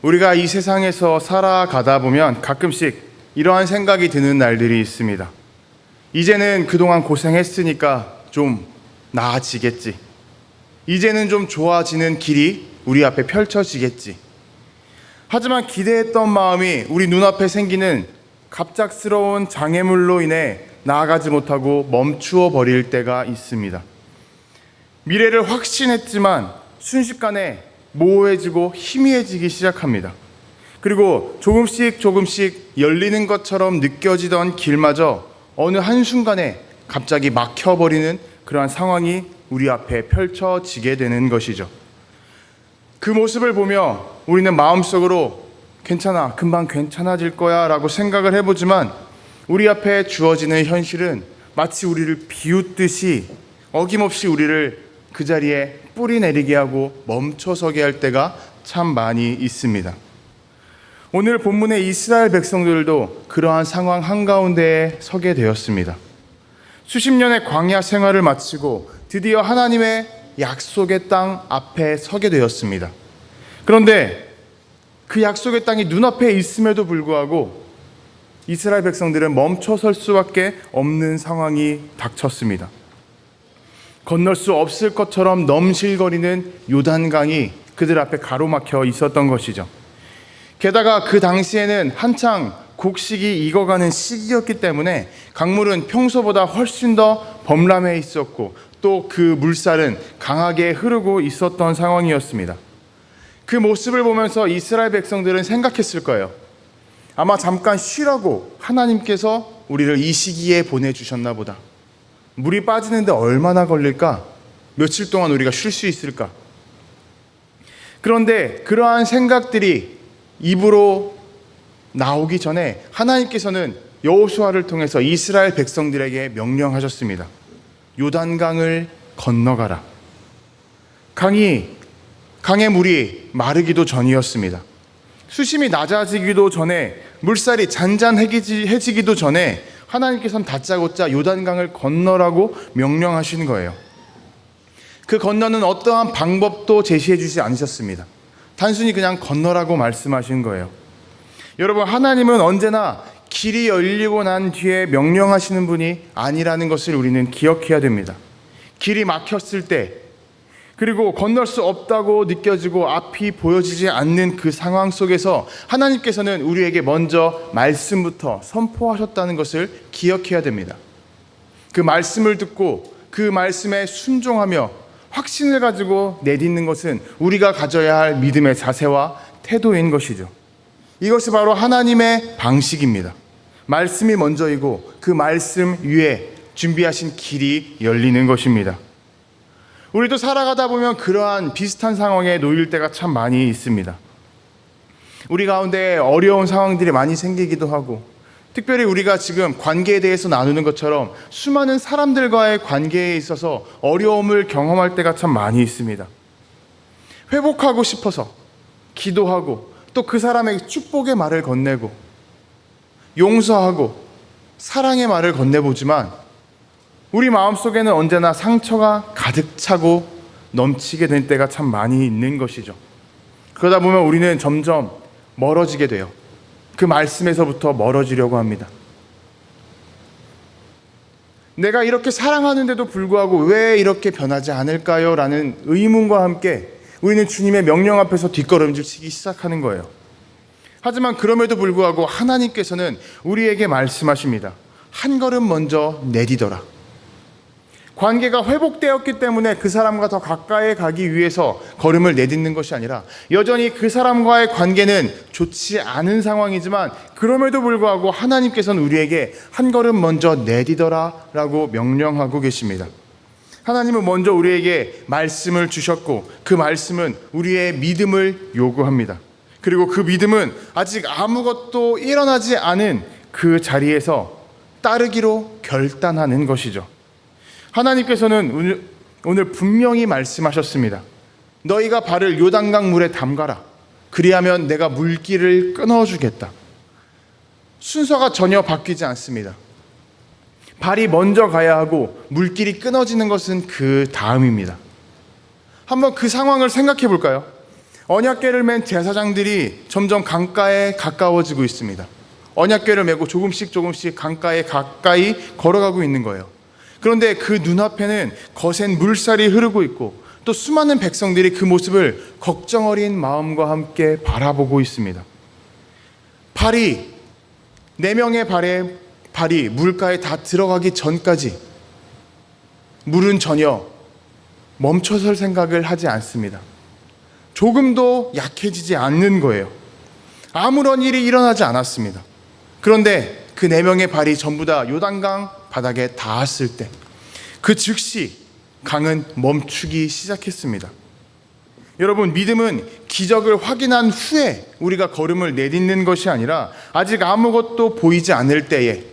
우리가 이 세상에서 살아가다 보면 가끔씩 이러한 생각이 드는 날들이 있습니다. 이제는 그동안 고생했으니까 좀 나아지겠지. 이제는 좀 좋아지는 길이 우리 앞에 펼쳐지겠지. 하지만 기대했던 마음이 우리 눈앞에 생기는 갑작스러운 장애물로 인해 나아가지 못하고 멈추어 버릴 때가 있습니다. 미래를 확신했지만 순식간에 모호해지고 희미해지기 시작합니다. 그리고 조금씩 열리는 것처럼 느껴지던 길마저 어느 한순간에 갑자기 막혀버리는 그러한 상황이 우리 앞에 펼쳐지게 되는 것이죠. 그 모습을 보며 우리는 마음속으로 괜찮아, 금방 괜찮아질 거야 라고 생각을 해보지만 우리 앞에 주어지는 현실은 마치 우리를 비웃듯이 어김없이 우리를 그 자리에 뿌리 내리게 하고 멈춰서게 할 때가 참 많이 있습니다. 오늘 본문의 이스라엘 백성들도 그러한 상황 한가운데에 서게 되었습니다. 수십 년의 광야 생활을 마치고 드디어 하나님의 약속의 땅 앞에 서게 되었습니다. 그런데 그 약속의 땅이 눈앞에 있음에도 불구하고 이스라엘 백성들은 멈춰설 수밖에 없는 상황이 닥쳤습니다. 건널 수 없을 것처럼 넘실거리는 요단강이 그들 앞에 가로막혀 있었던 것이죠. 게다가 그 당시에는 한창 곡식이 익어가는 시기였기 때문에 강물은 평소보다 훨씬 더 범람해 있었고 또 그 물살은 강하게 흐르고 있었던 상황이었습니다. 그 모습을 보면서 이스라엘 백성들은 생각했을 거예요. 아마 잠깐 쉬라고 하나님께서 우리를 이 시기에 보내주셨나 보다. 물이 빠지는데 얼마나 걸릴까? 며칠 동안 우리가 쉴 수 있을까? 그런데 그러한 생각들이 입으로 나오기 전에 하나님께서는 여호수아를 통해서 이스라엘 백성들에게 명령하셨습니다. 요단강을 건너가라. 강의 물이 마르기도 전이었습니다. 수심이 낮아지기도 전에 물살이 잔잔해지기도 전에 하나님께서는 다짜고짜 요단강을 건너라고 명령하신 거예요. 그 건너는 어떠한 방법도 제시해 주지 않으셨습니다. 단순히 그냥 건너라고 말씀하신 거예요. 여러분, 하나님은 언제나 길이 열리고 난 뒤에 명령하시는 분이 아니라는 것을 우리는 기억해야 됩니다. 길이 막혔을 때, 그리고 건널 수 없다고 느껴지고 앞이 보여지지 않는 그 상황 속에서 하나님께서는 우리에게 먼저 말씀부터 선포하셨다는 것을 기억해야 됩니다. 그 말씀을 듣고 그 말씀에 순종하며 확신을 가지고 내딛는 것은 우리가 가져야 할 믿음의 자세와 태도인 것이죠. 이것이 바로 하나님의 방식입니다. 말씀이 먼저이고 그 말씀 위에 준비하신 길이 열리는 것입니다. 우리도 살아가다 보면 그러한 비슷한 상황에 놓일 때가 참 많이 있습니다. 우리 가운데 어려운 상황들이 많이 생기기도 하고, 특별히 우리가 지금 관계에 대해서 나누는 것처럼 수많은 사람들과의 관계에 있어서 어려움을 경험할 때가 참 많이 있습니다. 회복하고 싶어서 기도하고 또 그 사람에게 축복의 말을 건네고 용서하고 사랑의 말을 건네보지만 우리 마음속에는 언제나 상처가 가득 차고 넘치게 된 때가 참 많이 있는 것이죠. 그러다 보면 우리는 점점 멀어지게 돼요. 그 말씀에서부터 멀어지려고 합니다. 내가 이렇게 사랑하는데도 불구하고 왜 이렇게 변하지 않을까요? 라는 의문과 함께 우리는 주님의 명령 앞에서 뒷걸음질 치기 시작하는 거예요. 하지만 그럼에도 불구하고 하나님께서는 우리에게 말씀하십니다. 한 걸음 먼저 내디더라. 관계가 회복되었기 때문에 그 사람과 더 가까이 가기 위해서 걸음을 내딛는 것이 아니라 여전히 그 사람과의 관계는 좋지 않은 상황이지만 그럼에도 불구하고 하나님께서는 우리에게 한 걸음 먼저 내디더라 라고 명령하고 계십니다. 하나님은 먼저 우리에게 말씀을 주셨고 그 말씀은 우리의 믿음을 요구합니다. 그리고 그 믿음은 아직 아무것도 일어나지 않은 그 자리에서 따르기로 결단하는 것이죠. 하나님께서는 오늘 분명히 말씀하셨습니다. 너희가 발을 요단강 물에 담가라. 그리하면 내가 물길을 끊어주겠다. 순서가 전혀 바뀌지 않습니다. 발이 먼저 가야 하고 물길이 끊어지는 것은 그 다음입니다. 한번 그 상황을 생각해 볼까요? 언약궤를 맨 제사장들이 점점 강가에 가까워지고 있습니다. 언약궤를 메고 조금씩 강가에 가까이 걸어가고 있는 거예요. 그런데 그 눈앞에는 거센 물살이 흐르고 있고 또 수많은 백성들이 그 모습을 걱정 어린 마음과 함께 바라보고 있습니다. 네 명의 발이 물가에 다 들어가기 전까지 물은 전혀 멈춰설 생각을 하지 않습니다. 조금도 약해지지 않는 거예요. 아무런 일이 일어나지 않았습니다. 그런데 그 네 명의 발이 전부 다 요단강 바닥에 닿았을 때 그 즉시 강은 멈추기 시작했습니다. 여러분, 믿음은 기적을 확인한 후에 우리가 걸음을 내딛는 것이 아니라 아직 아무것도 보이지 않을 때에,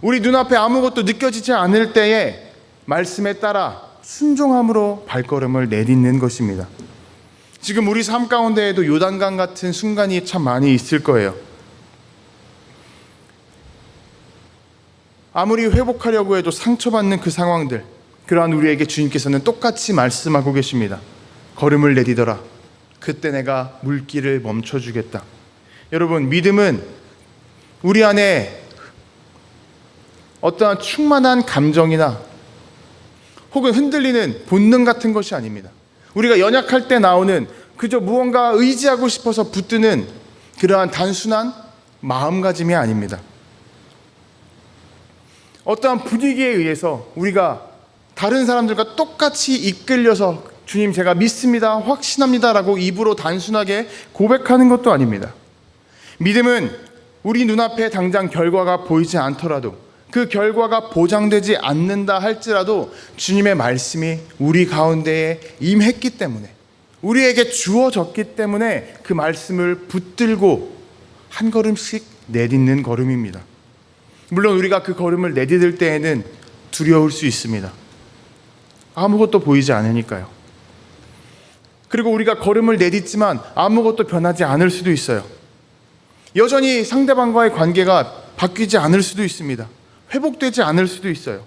우리 눈앞에 아무것도 느껴지지 않을 때에 말씀에 따라 순종함으로 발걸음을 내딛는 것입니다. 지금 우리 삶 가운데에도 요단강 같은 순간이 참 많이 있을 거예요. 아무리 회복하려고 해도 상처받는 그 상황들, 그러한 우리에게 주님께서는 똑같이 말씀하고 계십니다. 걸음을 내디더라. 그때 내가 물길을 멈춰주겠다. 여러분, 믿음은 우리 안에 어떠한 충만한 감정이나 혹은 흔들리는 본능 같은 것이 아닙니다. 우리가 연약할 때 나오는 그저 무언가 의지하고 싶어서 붙드는 그러한 단순한 마음가짐이 아닙니다. 어떠한 분위기에 의해서 우리가 다른 사람들과 똑같이 이끌려서 주님 제가 믿습니다, 확신합니다 라고 입으로 단순하게 고백하는 것도 아닙니다. 믿음은 우리 눈앞에 당장 결과가 보이지 않더라도, 그 결과가 보장되지 않는다 할지라도 주님의 말씀이 우리 가운데에 임했기 때문에, 우리에게 주어졌기 때문에 그 말씀을 붙들고 한 걸음씩 내딛는 걸음입니다. 물론 우리가 그 걸음을 내딛을 때에는 두려울 수 있습니다. 아무것도 보이지 않으니까요. 그리고 우리가 걸음을 내딛지만 아무것도 변하지 않을 수도 있어요. 여전히 상대방과의 관계가 바뀌지 않을 수도 있습니다. 회복되지 않을 수도 있어요.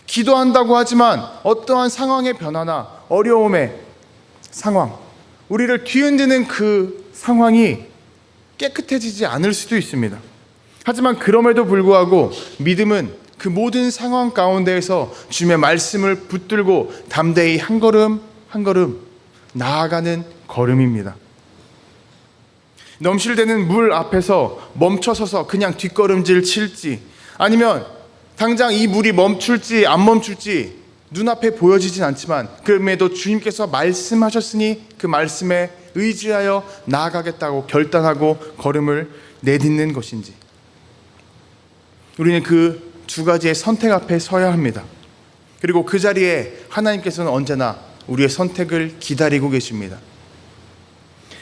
기도한다고 하지만 어떠한 상황의 변화나 어려움의 상황, 우리를 뒤흔드는 그 상황이 깨끗해지지 않을 수도 있습니다. 하지만 그럼에도 불구하고 믿음은 그 모든 상황 가운데에서 주님의 말씀을 붙들고 담대히 한 걸음 한 걸음 나아가는 걸음입니다. 넘실대는 물 앞에서 멈춰서서 그냥 뒷걸음질 칠지, 아니면 당장 이 물이 멈출지 안 멈출지 눈앞에 보여지진 않지만 그럼에도 주님께서 말씀하셨으니 그 말씀에 의지하여 나아가겠다고 결단하고 걸음을 내딛는 것인지, 우리는 그 두 가지의 선택 앞에 서야 합니다. 그리고 그 자리에 하나님께서는 언제나 우리의 선택을 기다리고 계십니다.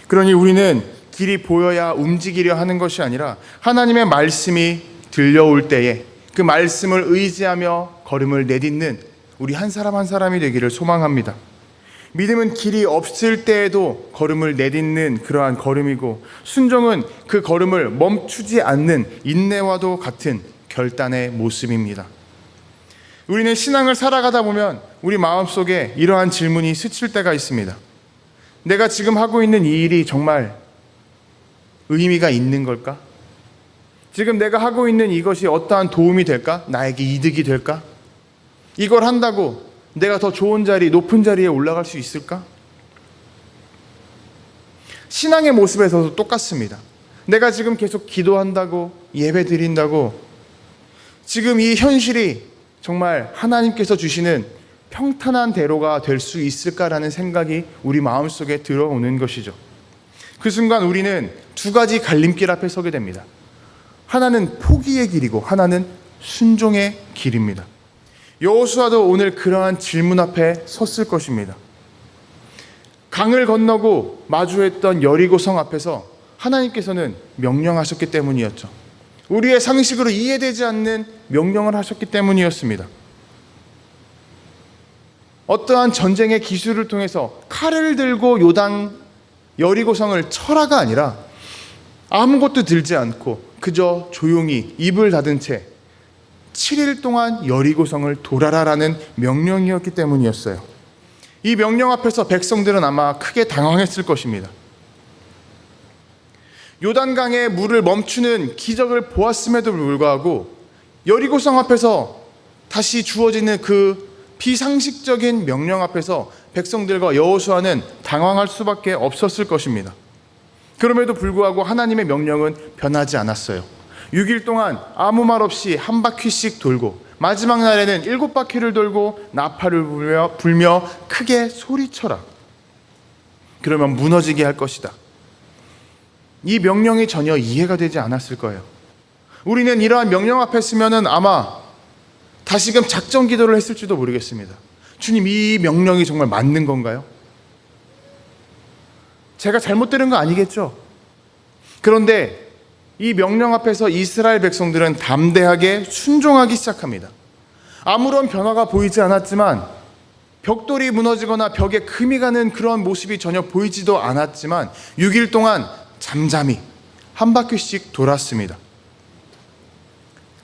그러니 우리는 길이 보여야 움직이려 하는 것이 아니라 하나님의 말씀이 들려올 때에 그 말씀을 의지하며 걸음을 내딛는 우리 한 사람 한 사람이 되기를 소망합니다. 믿음은 길이 없을 때에도 걸음을 내딛는 그러한 걸음이고, 순종은 그 걸음을 멈추지 않는 인내와도 같은 결단의 모습입니다. 우리는 신앙을 살아가다 보면 우리 마음속에 이러한 질문이 스칠 때가 있습니다. 내가 지금 하고 있는 이 일이 정말 의미가 있는 걸까? 지금 내가 하고 있는 이것이 어떠한 도움이 될까? 나에게 이득이 될까? 이걸 한다고 내가 더 좋은 자리, 높은 자리에 올라갈 수 있을까? 신앙의 모습에서도 똑같습니다. 내가 지금 계속 기도한다고, 예배 드린다고, 지금 이 현실이 정말 하나님께서 주시는 평탄한 대로가 될 수 있을까라는 생각이 우리 마음속에 들어오는 것이죠. 그 순간 우리는 두 가지 갈림길 앞에 서게 됩니다. 하나는 포기의 길이고 하나는 순종의 길입니다. 여호수아도 오늘 그러한 질문 앞에 섰을 것입니다. 강을 건너고 마주했던 여리고 성 앞에서 하나님께서는 명령하셨기 때문이었죠. 우리의 상식으로 이해되지 않는 명령을 하셨기 때문이었습니다. 어떠한 전쟁의 기술을 통해서 칼을 들고 여리고성을 쳐라가 아니라 아무것도 들지 않고 그저 조용히 입을 닫은 채 7일 동안 여리고성을 돌아라라는 명령이었기 때문이었어요. 이 명령 앞에서 백성들은 아마 크게 당황했을 것입니다. 요단강의 물을 멈추는 기적을 보았음에도 불구하고 여리고성 앞에서 다시 주어지는 그 비상식적인 명령 앞에서 백성들과 여호수아는 당황할 수밖에 없었을 것입니다. 그럼에도 불구하고 하나님의 명령은 변하지 않았어요. 6일 동안 아무 말 없이 한 바퀴씩 돌고 마지막 날에는 7바퀴를 돌고 나팔을 불며 크게 소리쳐라. 그러면 무너지게 할 것이다. 이 명령이 전혀 이해가 되지 않았을 거예요. 우리는 이러한 명령 앞에 서면은 아마 다시금 작전 기도를 했을지도 모르겠습니다. 주님, 이 명령이 정말 맞는 건가요? 제가 잘못 들은 거 아니겠죠? 그런데 이 명령 앞에서 이스라엘 백성들은 담대하게 순종하기 시작합니다. 아무런 변화가 보이지 않았지만, 벽돌이 무너지거나 벽에 금이 가는 그런 모습이 전혀 보이지도 않았지만 6일 동안 잠잠히 한 바퀴씩 돌았습니다.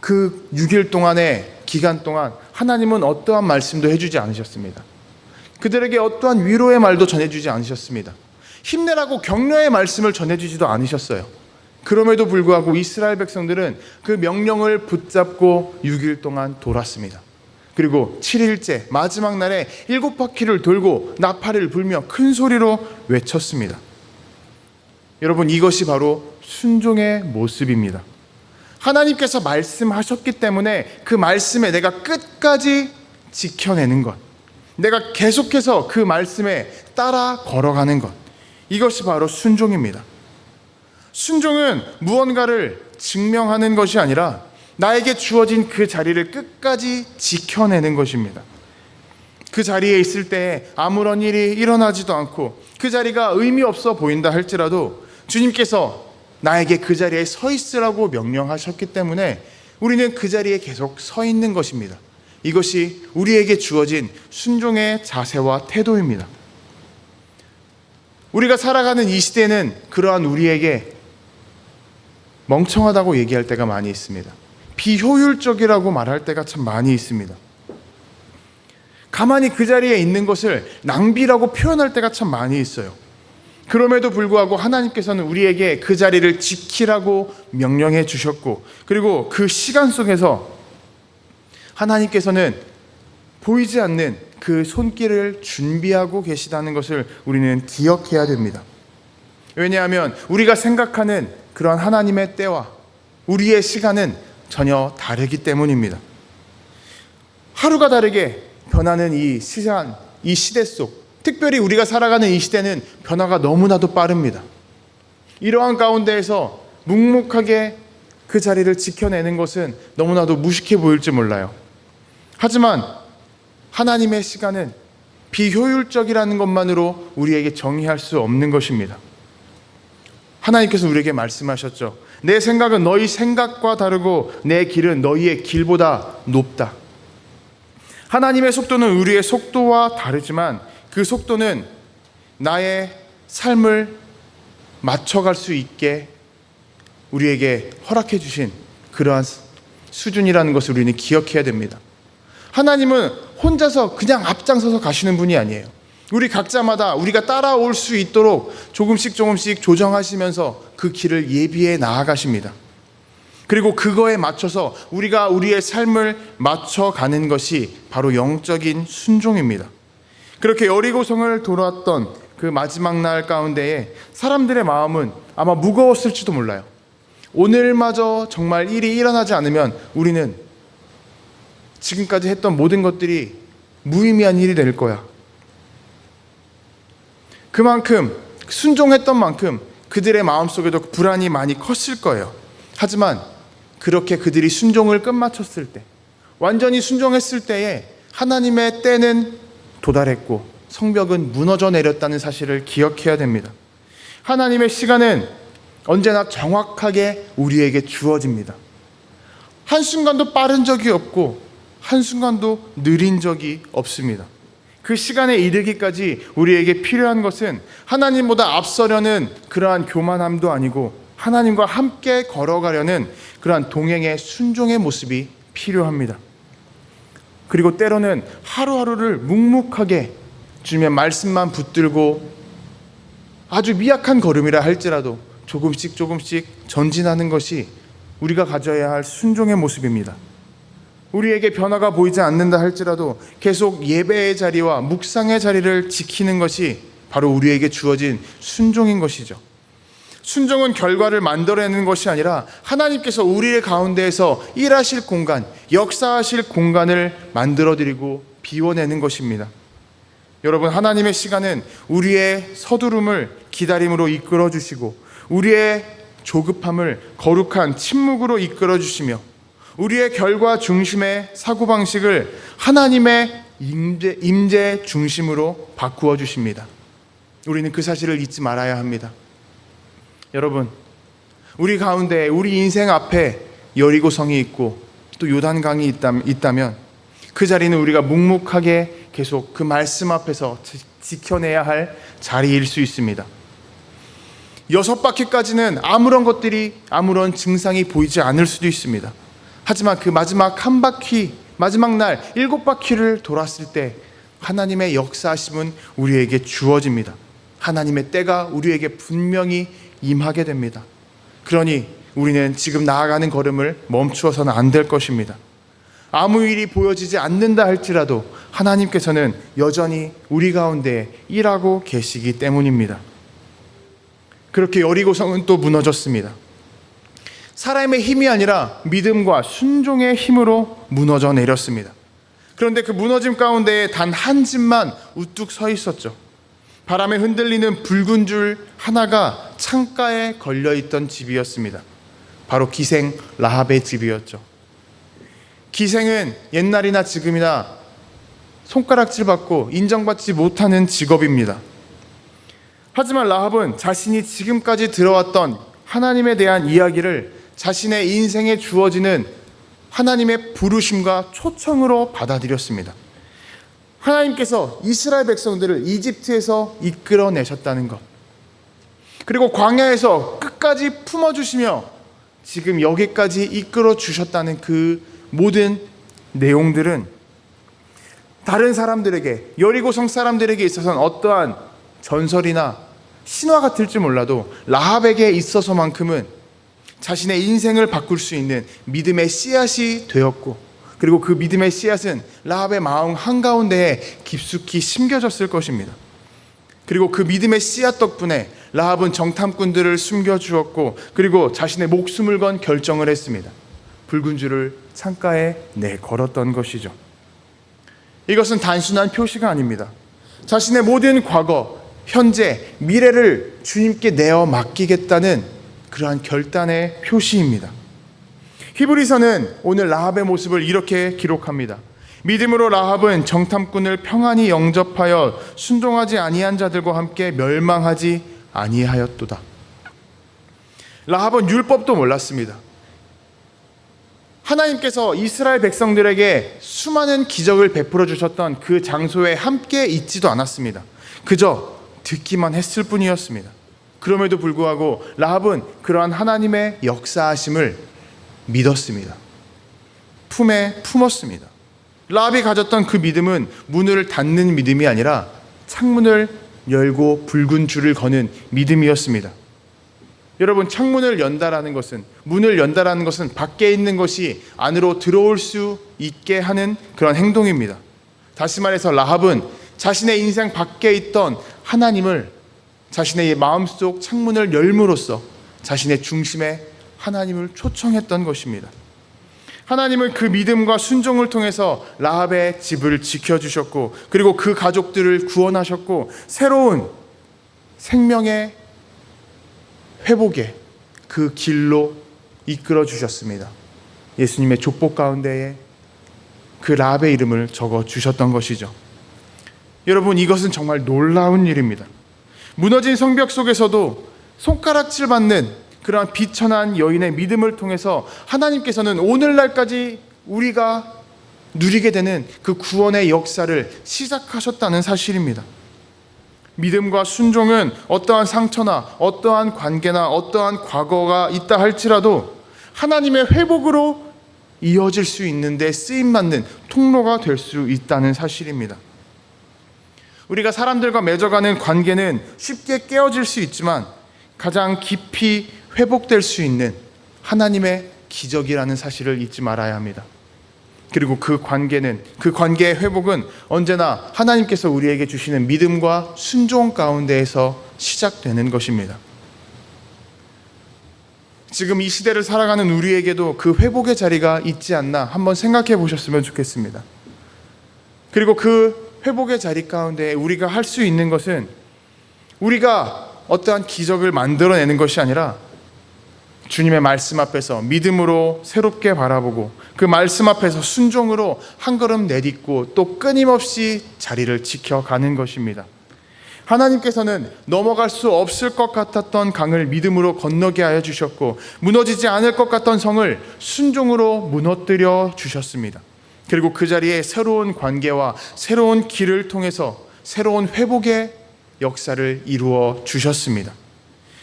그 6일 동안의 기간 동안 하나님은 어떠한 말씀도 해주지 않으셨습니다. 그들에게 어떠한 위로의 말도 전해주지 않으셨습니다. 힘내라고 격려의 말씀을 전해주지도 않으셨어요. 그럼에도 불구하고 이스라엘 백성들은 그 명령을 붙잡고 6일 동안 돌았습니다. 그리고 7일째 마지막 날에 7바퀴를 돌고 나팔을 불며 큰 소리로 외쳤습니다. 여러분, 이것이 바로 순종의 모습입니다. 하나님께서 말씀하셨기 때문에 그 말씀에 내가 끝까지 지켜내는 것, 내가 계속해서 그 말씀에 따라 걸어가는 것, 이것이 바로 순종입니다. 순종은 무언가를 증명하는 것이 아니라 나에게 주어진 그 자리를 끝까지 지켜내는 것입니다. 그 자리에 있을 때 아무런 일이 일어나지도 않고 그 자리가 의미 없어 보인다 할지라도 주님께서 나에게 그 자리에 서 있으라고 명령하셨기 때문에 우리는 그 자리에 계속 서 있는 것입니다. 이것이 우리에게 주어진 순종의 자세와 태도입니다. 우리가 살아가는 이 시대는 그러한 우리에게 멍청하다고 얘기할 때가 많이 있습니다. 비효율적이라고 말할 때가 참 많이 있습니다. 가만히 그 자리에 있는 것을 낭비라고 표현할 때가 참 많이 있어요. 그럼에도 불구하고 하나님께서는 우리에게 그 자리를 지키라고 명령해 주셨고, 그리고 그 시간 속에서 하나님께서는 보이지 않는 그 손길을 준비하고 계시다는 것을 우리는 기억해야 됩니다. 왜냐하면 우리가 생각하는 그런 하나님의 때와 우리의 시간은 전혀 다르기 때문입니다. 하루가 다르게 변하는 이 시간, 이 시대 속, 특별히 우리가 살아가는 이 시대는 변화가 너무나도 빠릅니다. 이러한 가운데에서 묵묵하게 그 자리를 지켜내는 것은 너무나도 무식해 보일지 몰라요. 하지만 하나님의 시간은 비효율적이라는 것만으로 우리에게 정의할 수 없는 것입니다. 하나님께서 우리에게 말씀하셨죠. 내 생각은 너희 생각과 다르고 내 길은 너희의 길보다 높다. 하나님의 속도는 우리의 속도와 다르지만 그 속도는 나의 삶을 맞춰갈 수 있게 우리에게 허락해 주신 그러한 수준이라는 것을 우리는 기억해야 됩니다. 하나님은 혼자서 그냥 앞장서서 가시는 분이 아니에요. 우리 각자마다 우리가 따라올 수 있도록 조금씩 조정하시면서 그 길을 예비해 나아가십니다. 그리고 그거에 맞춰서 우리가 우리의 삶을 맞춰가는 것이 바로 영적인 순종입니다. 그렇게 여리고성을 돌아왔던 그 마지막 날 가운데에 사람들의 마음은 아마 무거웠을지도 몰라요. 오늘마저 정말 일이 일어나지 않으면 우리는 지금까지 했던 모든 것들이 무의미한 일이 될 거야. 그만큼 순종했던 만큼 그들의 마음속에도 불안이 많이 컸을 거예요. 하지만 그렇게 그들이 순종을 끝마쳤을 때, 완전히 순종했을 때에 하나님의 때는 도달했고 성벽은 무너져 내렸다는 사실을 기억해야 됩니다. 하나님의 시간은 언제나 정확하게 우리에게 주어집니다. 한순간도 빠른 적이 없고 한순간도 느린 적이 없습니다. 그 시간에 이르기까지 우리에게 필요한 것은 하나님보다 앞서려는 그러한 교만함도 아니고 하나님과 함께 걸어가려는 그러한 동행의 순종의 모습이 필요합니다. 그리고 때로는 하루하루를 묵묵하게 주님의 말씀만 붙들고 아주 미약한 걸음이라 할지라도 조금씩 전진하는 것이 우리가 가져야 할 순종의 모습입니다. 우리에게 변화가 보이지 않는다 할지라도 계속 예배의 자리와 묵상의 자리를 지키는 것이 바로 우리에게 주어진 순종인 것이죠. 순종은 결과를 만들어내는 것이 아니라 하나님께서 우리의 가운데에서 일하실 공간, 역사하실 공간을 만들어드리고 비워내는 것입니다. 여러분, 하나님의 시간은 우리의 서두름을 기다림으로 이끌어주시고 우리의 조급함을 거룩한 침묵으로 이끌어주시며 우리의 결과 중심의 사고방식을 하나님의 임재 중심으로 바꾸어 주십니다. 우리는 그 사실을 잊지 말아야 합니다. 여러분, 우리 가운데 우리 인생 앞에 여리고성이 있고 또 요단강이 있다면 그 자리는 우리가 묵묵하게 계속 그 말씀 앞에서 지켜내야 할 자리일 수 있습니다. 6바퀴까지는 아무런 증상이 보이지 않을 수도 있습니다. 하지만 그 마지막 한 바퀴, 마지막 날 7바퀴를 돌았을 때 하나님의 역사하심은 우리에게 주어집니다. 하나님의 때가 우리에게 분명히 임하게 됩니다. 그러니 우리는 지금 나아가는 걸음을 멈추어서는 안 될 것입니다. 아무 일이 보여지지 않는다 할지라도 하나님께서는 여전히 우리 가운데 일하고 계시기 때문입니다. 그렇게 여리고성은 또 무너졌습니다. 사람의 힘이 아니라 믿음과 순종의 힘으로 무너져 내렸습니다. 그런데 그 무너짐 가운데 단 한 집만 우뚝 서 있었죠. 바람에 흔들리는 붉은 줄 하나가 창가에 걸려있던 집이었습니다. 바로 기생 라합의 집이었죠. 기생은 옛날이나 지금이나 손가락질 받고 인정받지 못하는 직업입니다. 하지만 라합은 자신이 지금까지 들어왔던 하나님에 대한 이야기를 자신의 인생에 주어지는 하나님의 부르심과 초청으로 받아들였습니다. 하나님께서 이스라엘 백성들을 이집트에서 이끌어내셨다는 것, 그리고 광야에서 끝까지 품어주시며 지금 여기까지 이끌어 주셨다는 그 모든 내용들은 다른 사람들에게, 여리고성 사람들에게 있어서는 어떠한 전설이나 신화 같을지 몰라도 라합에게 있어서만큼은 자신의 인생을 바꿀 수 있는 믿음의 씨앗이 되었고, 그리고 그 믿음의 씨앗은 라합의 마음 한가운데에 깊숙이 심겨졌을 것입니다. 그리고 그 믿음의 씨앗 덕분에 라합은 정탐꾼들을 숨겨주었고, 그리고 자신의 목숨을 건 결정을 했습니다. 붉은 줄을 창가에 내걸었던 것이죠. 이것은 단순한 표시가 아닙니다. 자신의 모든 과거, 현재, 미래를 주님께 내어 맡기겠다는 그러한 결단의 표시입니다. 히브리서는 오늘 라합의 모습을 이렇게 기록합니다. 믿음으로 라합은 정탐꾼을 평안히 영접하여 순종하지 아니한 자들과 함께 멸망하지 아니하였도다. 라합은 율법도 몰랐습니다. 하나님께서 이스라엘 백성들에게 수많은 기적을 베풀어 주셨던 그 장소에 함께 있지도 않았습니다. 그저 듣기만 했을 뿐이었습니다. 그럼에도 불구하고 라합은 그러한 하나님의 역사하심을 믿었습니다. 품에 품었습니다. 라합이 가졌던 그 믿음은 문을 닫는 믿음이 아니라 창문을 열고 붉은 줄을 거는 믿음이었습니다. 여러분, 창문을 연다라는 것은, 문을 연다라는 것은 밖에 있는 것이 안으로 들어올 수 있게 하는 그런 행동입니다. 다시 말해서 라합은 자신의 인생 밖에 있던 하나님을 자신의 마음속 창문을 열므로써 자신의 중심에 하나님을 초청했던 것입니다. 하나님은 그 믿음과 순종을 통해서 라합의 집을 지켜주셨고, 그리고 그 가족들을 구원하셨고, 새로운 생명의 회복의 그 길로 이끌어 주셨습니다. 예수님의 족보 가운데에 그 라합의 이름을 적어 주셨던 것이죠. 여러분, 이것은 정말 놀라운 일입니다. 무너진 성벽 속에서도 손가락질 받는 그러한 비천한 여인의 믿음을 통해서 하나님께서는 오늘날까지 우리가 누리게 되는 그 구원의 역사를 시작하셨다는 사실입니다. 믿음과 순종은 어떠한 상처나 어떠한 관계나 어떠한 과거가 있다 할지라도 하나님의 회복으로 이어질 수 있는데 쓰임받는 통로가 될 수 있다는 사실입니다. 우리가 사람들과 맺어가는 관계는 쉽게 깨어질 수 있지만 가장 깊이 회복될 수 있는 하나님의 기적이라는 사실을 잊지 말아야 합니다. 그리고 그 관계의 회복은 언제나 하나님께서 우리에게 주시는 믿음과 순종 가운데에서 시작되는 것입니다. 지금 이 시대를 살아가는 우리에게도 그 회복의 자리가 있지 않나 한번 생각해 보셨으면 좋겠습니다. 그리고 그 회복의 자리 가운데 우리가 할 수 있는 것은 우리가 어떠한 기적을 만들어내는 것이 아니라 주님의 말씀 앞에서 믿음으로 새롭게 바라보고 그 말씀 앞에서 순종으로 한 걸음 내딛고 또 끊임없이 자리를 지켜가는 것입니다. 하나님께서는 넘어갈 수 없을 것 같았던 강을 믿음으로 건너게 하여 주셨고 무너지지 않을 것 같던 성을 순종으로 무너뜨려 주셨습니다. 그리고 그 자리에 새로운 관계와 새로운 길을 통해서 새로운 회복의 역사를 이루어 주셨습니다.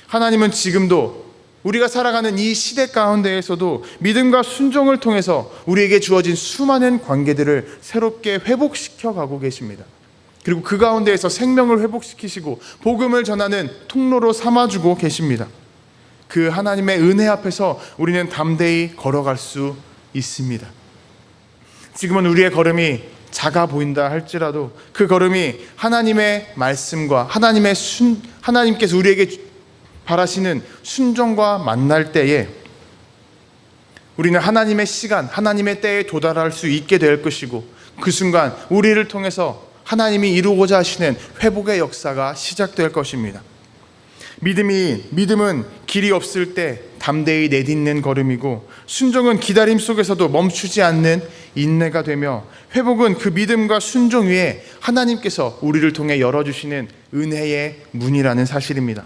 하나님은 지금도 우리가 살아가는 이 시대 가운데에서도 믿음과 순종을 통해서 우리에게 주어진 수많은 관계들을 새롭게 회복시켜 가고 계십니다. 그리고 그 가운데에서 생명을 회복시키시고 복음을 전하는 통로로 삼아주고 계십니다. 그 하나님의 은혜 앞에서 우리는 담대히 걸어갈 수 있습니다. 지금은 우리의 걸음이 작아 보인다 할지라도 그 걸음이 하나님의 말씀과 하나님께서 우리에게 바라시는 순종과 만날 때에 우리는 하나님의 시간, 하나님의 때에 도달할 수 있게 될 것이고 그 순간 우리를 통해서 하나님이 이루고자 하시는 회복의 역사가 시작될 것입니다. 믿음은 길이 없을 때 담대히 내딛는 걸음이고 순종은 기다림 속에서도 멈추지 않는 인내가 되며 회복은 그 믿음과 순종 위에 하나님께서 우리를 통해 열어주시는 은혜의 문이라는 사실입니다.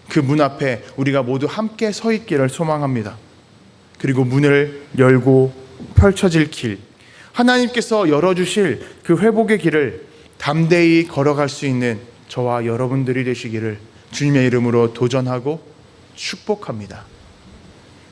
그 문 앞에 우리가 모두 함께 서 있기를 소망합니다. 그리고 문을 열고 펼쳐질 길, 하나님께서 열어주실 그 회복의 길을 담대히 걸어갈 수 있는 저와 여러분들이 되시기를 주님의 이름으로 도전하고 축복합니다.